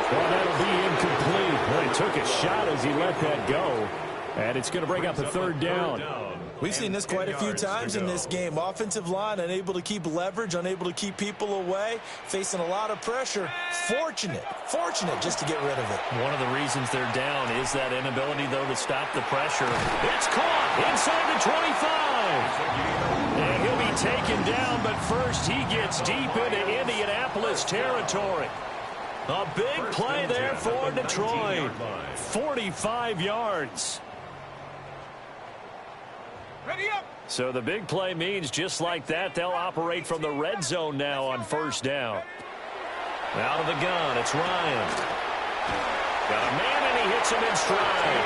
Well, that'll be incomplete. Well, he took a shot as he let that go. And it's going to bring up a third down. We've seen this quite a few times in this game. Offensive line unable to keep leverage, unable to keep people away, facing a lot of pressure. Fortunate just to get rid of it. One of the reasons they're down is that inability, though, to stop the pressure. It's caught inside the 25. And he'll be taken down, but first he gets deep into Indianapolis territory. A big play there for Detroit. 45 yards. Ready up. So the big play means just like that, they'll operate from the red zone now on first down. Out of the gun, it's Ryan. Got a man, and he hits him in stride.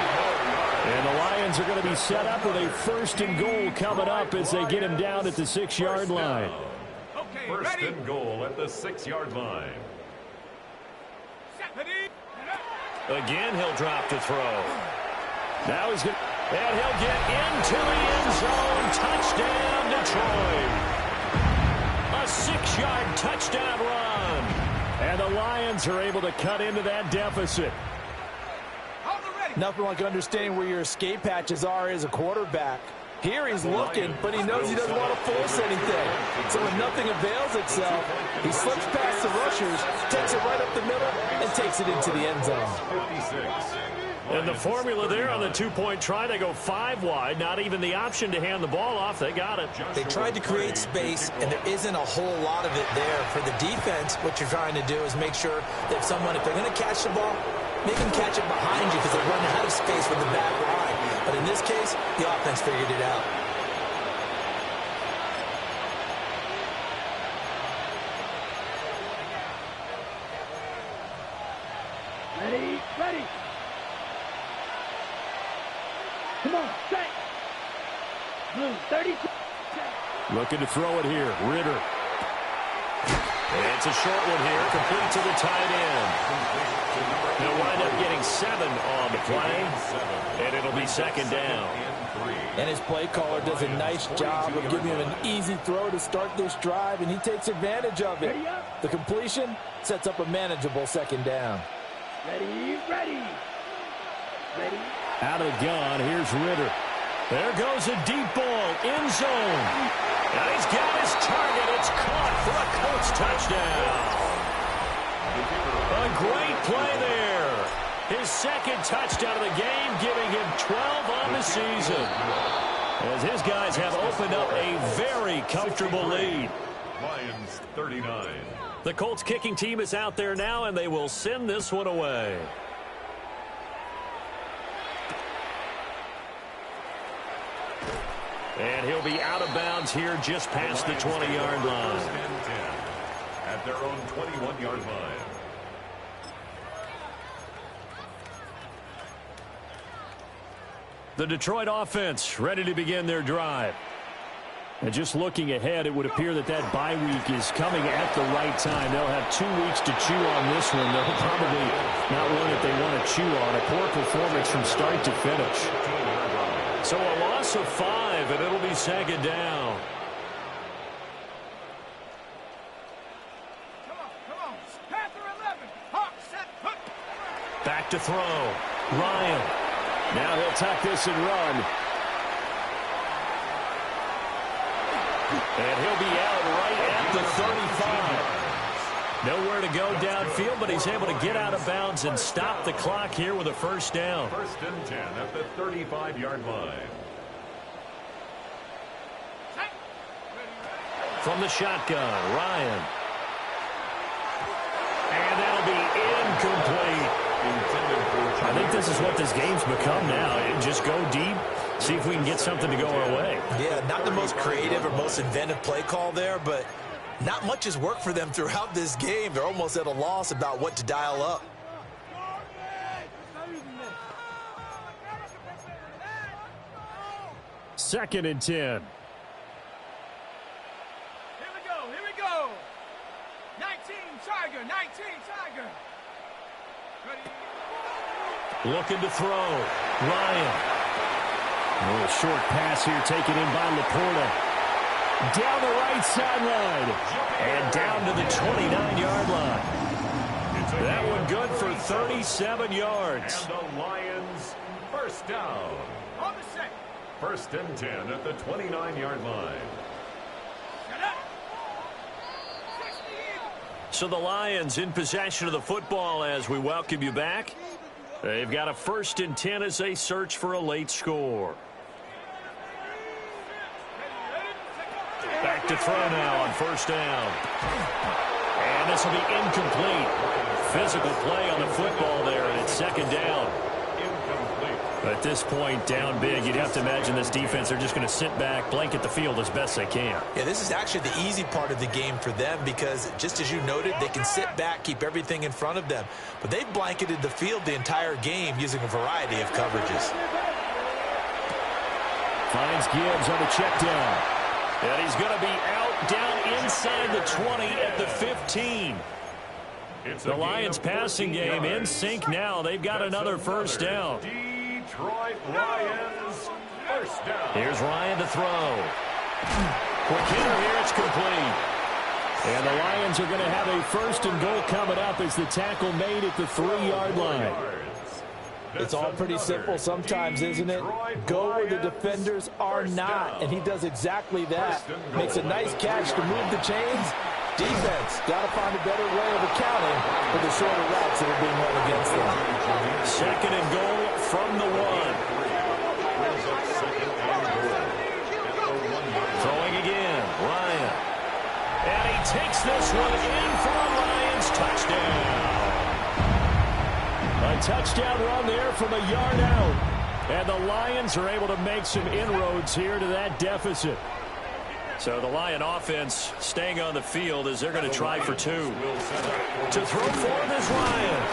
And the Lions are going to be set up with a first and goal coming up as they get him down at the 6-yard line. Okay, First ready. and goal at the 6-yard line. Again, he'll drop to throw. Now he's going to... And he'll get into the end zone. Touchdown, Detroit. 6-yard touchdown run. And the Lions are able to cut into that deficit. Nothing like understanding where your escape hatches are as a quarterback. Here he's looking, but he knows he doesn't want to force anything. So when nothing avails itself, he slips past the rushers, takes it right up the middle, and takes it into the end zone. And the formula there on the two-point try, they go 5 wide, not even the option to hand the ball off. They got it. They tried to create space, and there isn't a whole lot of it there. For the defense, what you're trying to do is make sure that if they're going to catch the ball, make them catch it behind you because they run out of space with the back line. But in this case, the offense figured it out. Ready, ready. Come on, set. Blue, 30. Looking to throw it here. Ritter. It's a short one here, complete to the tight end. They'll wind up getting 7 on the play, and it'll be second down. And his play caller does a nice job of giving him an easy throw to start this drive, and he takes advantage of it. The completion sets up a manageable second down. Ready, ready. Ready. Out of the gun, here's Ritter. There goes a deep ball, end zone. And he's got his target. It's caught for a Colts touchdown. A great play there. His second touchdown of the game, giving him 12 on the season. As his guys have opened up a very comfortable lead. Lions 39. The Colts kicking team is out there now, and they will send this one away. And he'll be out of bounds here just past the 20-yard line. At their own 21-yard line. The Detroit offense ready to begin their drive. And just looking ahead, it would appear that bye week is coming at the right time. They'll have 2 weeks to chew on this one. They'll probably not one that they want to chew on. A poor performance from start to finish. So a loss of 5, and it'll be second down. Come on. Panther 11. Hawk, set, hook. Back to throw. Ryan. Now he'll tuck this and run. And he'll be out right at the 35. Nowhere to go downfield, but he's able to get out of bounds and stop the clock here with a first down. First and 10 at the 35-yard line. From the shotgun, Ryan. And that'll be incomplete. I think this is what this game's become now. Just go deep, see if we can get something to go our way. Yeah, not the most creative or most inventive play call there, but not much has worked for them throughout this game. They're almost at a loss about what to dial up. Second and 10. Here we go. 19, Tiger, Ready. Looking to throw. Ryan. A little short pass here taken in by Laporta. Down the right sideline. And down to the 29-yard line. That one good for 37 yards. And the Lions first down. On the set. First and 10 at the 29-yard line. Set up. So the Lions in possession of the football as we welcome you back. They've got a first and 10 as they search for a late score. Back to throw now on first down. And this will be incomplete. Physical play on the football there, and it's second down. At this point, down big, you'd have to imagine this defense, they're just going to sit back, blanket the field as best they can. Yeah, this is actually the easy part of the game for them because, just as you noted, they can sit back, keep everything in front of them. But they've blanketed the field the entire game using a variety of coverages. Finds Gibbs on the check down. And he's going to be out down inside the 20 at the 15. The Lions passing game in sync now. They've got another first down. Detroit Lions first down. Here's Ryan to throw. Quick hitter here. It's complete. And the Lions are going to have a 1st and goal coming up as the tackle made at the 3-yard line. It's all pretty simple sometimes, isn't it? Go where the defenders are not, and he does exactly that. Makes a nice catch to move the chains. Defense got to find a better way of accounting for the shorter routes that are being run against them. 2nd and goal from the 1. Throwing again, Ryan. And he takes this one in for a Lions touchdown. A touchdown run there from a yard out. And the Lions are able to make some inroads here to that deficit. So the Lion offense staying on the field as they're going to try for 2. To throw for him is Ryan.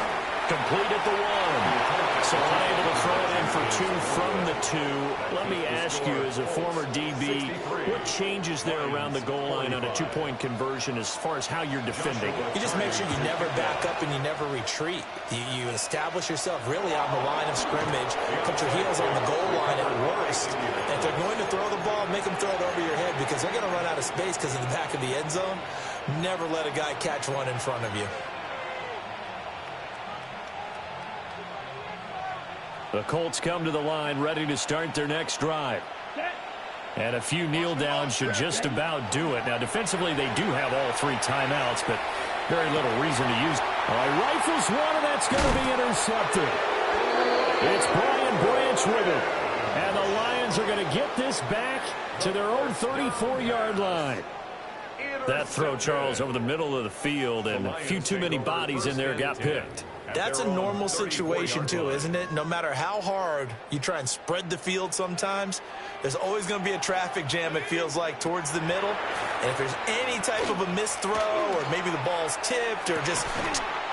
Complete at the 1. So unable to throw it in for 2 from the 2. Let me ask you, as a former DB, what changes there around the goal line on a 2-point conversion as far as how you're defending? You just make sure you never back up and you never retreat. You establish yourself really on the line of scrimmage, put your heels on the goal line at worst. And if they're going to throw the ball, make them throw it over your head because they're going to run out of space because of the back of the end zone. Never let a guy catch one in front of you. The Colts come to the line ready to start their next drive. And a few kneel downs should just about do it. Now, defensively, they do have all 3 timeouts, but very little reason to use. All right, rifles one, and that's going to be intercepted. It's Brian Branch with it. And the Lions are going to get this back to their own 34-yard line. That throw, Charles, over the middle of the field, and a few too many bodies in there got picked. That's a normal situation, too, isn't it? No matter how hard you try and spread the field sometimes, there's always going to be a traffic jam, it feels like, towards the middle. And if there's any type of a missed throw or maybe the ball's tipped or just...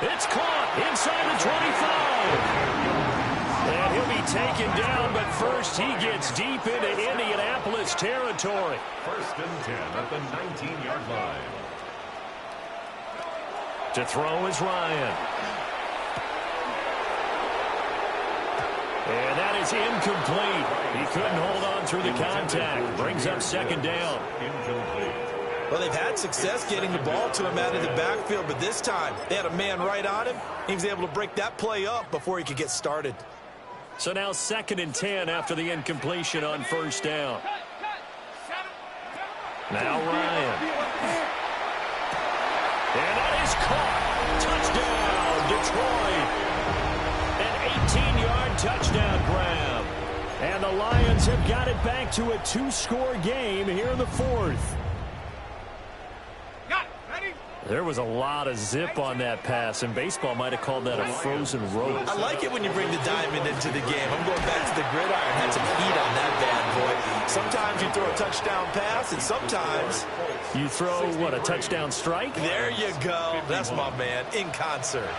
It's caught inside the 25. And he'll be taken down, but first he gets deep into Indianapolis territory. 1st and 10 at the 19-yard line. To throw is Ryan. And that is incomplete. He couldn't hold on through the contact. Brings up 2nd down. Well, they've had success getting the ball to him out of the backfield, but this time they had a man right on him. He was able to break that play up before he could get started. So now 2nd and 10 after the incompletion on 1st down. Now Ryan. And that is caught. Touchdown, Detroit. An 18-yard touchdown grab. And the Lions have got it back to a 2-score game here in the 4th. There was a lot of zip on that pass, and baseball might have called that a frozen rope. I like it when you bring the diamond into the game. I'm going back to the gridiron. Had some heat on that bad boy. Sometimes you throw a touchdown pass, and sometimes you throw, what, a touchdown strike? There you go. That's my man, in concert.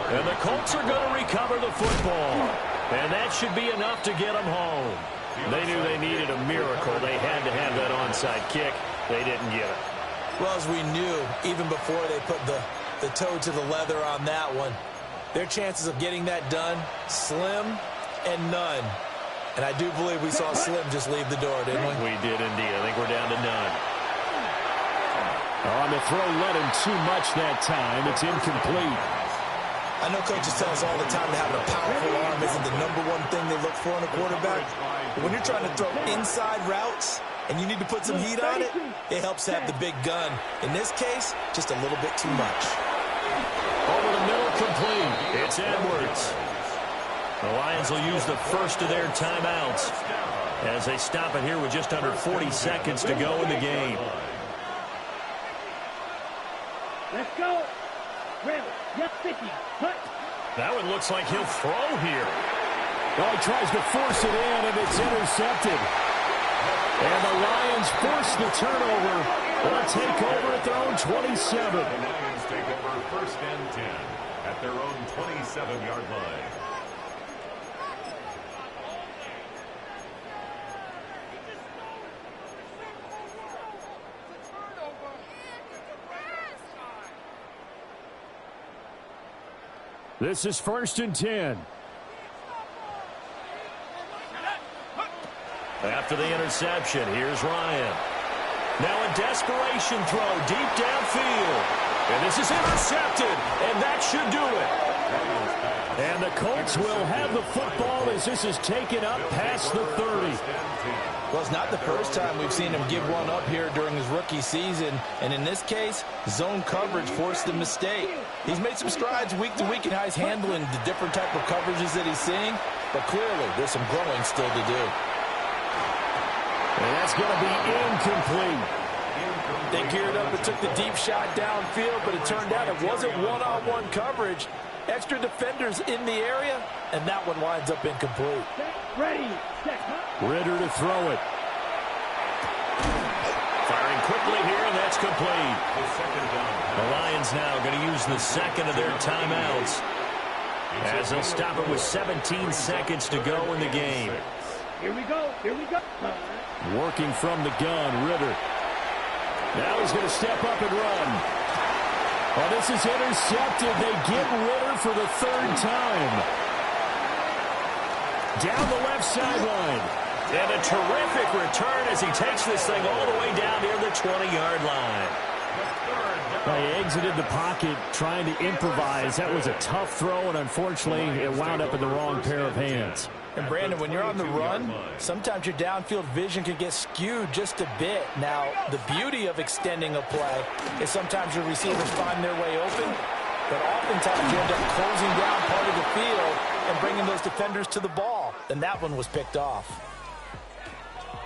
And the Colts are going to recover the football. And that should be enough to get them home. They knew they needed a miracle. They had to have that onside kick. They didn't get it. Well, as we knew, even before they put the toe to the leather on that one, their chances of getting that done, slim and none. And I do believe we saw Slim just leave the door, didn't we? We did indeed. I think we're down to none. On the throw, led him too much that time. It's incomplete. I know coaches tell us all the time that having a powerful arm isn't the #1 thing they look for in a quarterback. But when you're trying to throw inside routes and you need to put some heat on it, it helps have the big gun. In this case, just a little bit too much. Over the middle, complete. It's Edwards. The Lions will use the first of their timeouts as they stop it here with just under 40 seconds to go in the game. Let's go. Ready. Yes, 50. Cut. That one looks like he'll throw here. Oh, he tries to force it in, and it's intercepted. And the Lions force the turnover. They'll take over at their own 27. The Lions take over 1st and 10 at their own 27-yard line. This is 1st and 10. After the interception, here's Ryan. Now a desperation throw deep downfield. And this is intercepted, and that should do it. And the Colts will have the football as this is taken up past the 30. Well, it's not the first time we've seen him give one up here during his rookie season. And in this case, zone coverage forced the mistake. He's made some strides week to week in how he's handling the different type of coverages that he's seeing. But clearly, there's some growing still to do. And that's going to be incomplete. They geared up and took the deep shot downfield, but it turned out it wasn't one-on-one coverage. Extra defenders in the area, and that one winds up incomplete. Ready, set, Ritter to throw it. Firing quickly here, and that's complete. The Lions now going to use the second of their timeouts as they'll stop it with 17 seconds to go in the game. Here we go, here we go. Working from the gun, Ritter. Now he's going to step up and run. Oh, this is intercepted. They get Ritter for the third time. Down the left sideline. And a terrific return as he takes this thing all the way down near the 20-yard line. He exited the pocket trying to improvise. That was a tough throw, and unfortunately, it wound up in the wrong pair of hands. And, Brandon, when you're on the run, sometimes your downfield vision can get skewed just a bit. Now, the beauty of extending a play is sometimes your receivers find their way open, but oftentimes you end up closing down part of the field and bringing those defenders to the ball. And that one was picked off.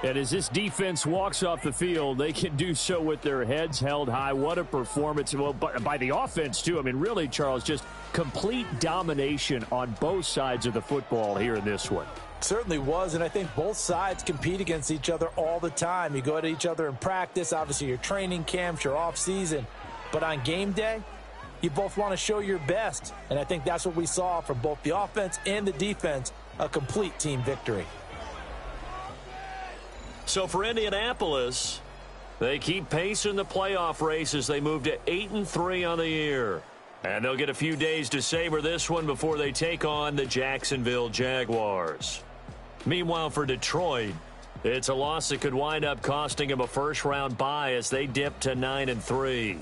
And as this defense walks off the field, they can do so with their heads held high. What a performance. Well, by the offense, too. I mean, really, Charles, just complete domination on both sides of the football here in this one. Certainly was, and I think both sides compete against each other all the time. You go at each other in practice, obviously your training camps, your off-season. But on game day, you both want to show your best. And I think that's what we saw from both the offense and the defense, a complete team victory. So for Indianapolis, they keep pace in the playoff race as they move to 8-3 on the year. And they'll get a few days to savor this one before they take on the Jacksonville Jaguars. Meanwhile, for Detroit, it's a loss that could wind up costing them a first-round bye as they dip to 9-3.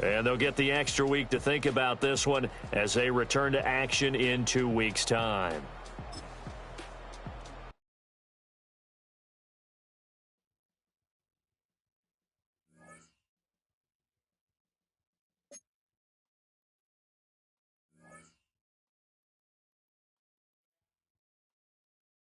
And they'll get the extra week to think about this one as they return to action in 2 weeks' time.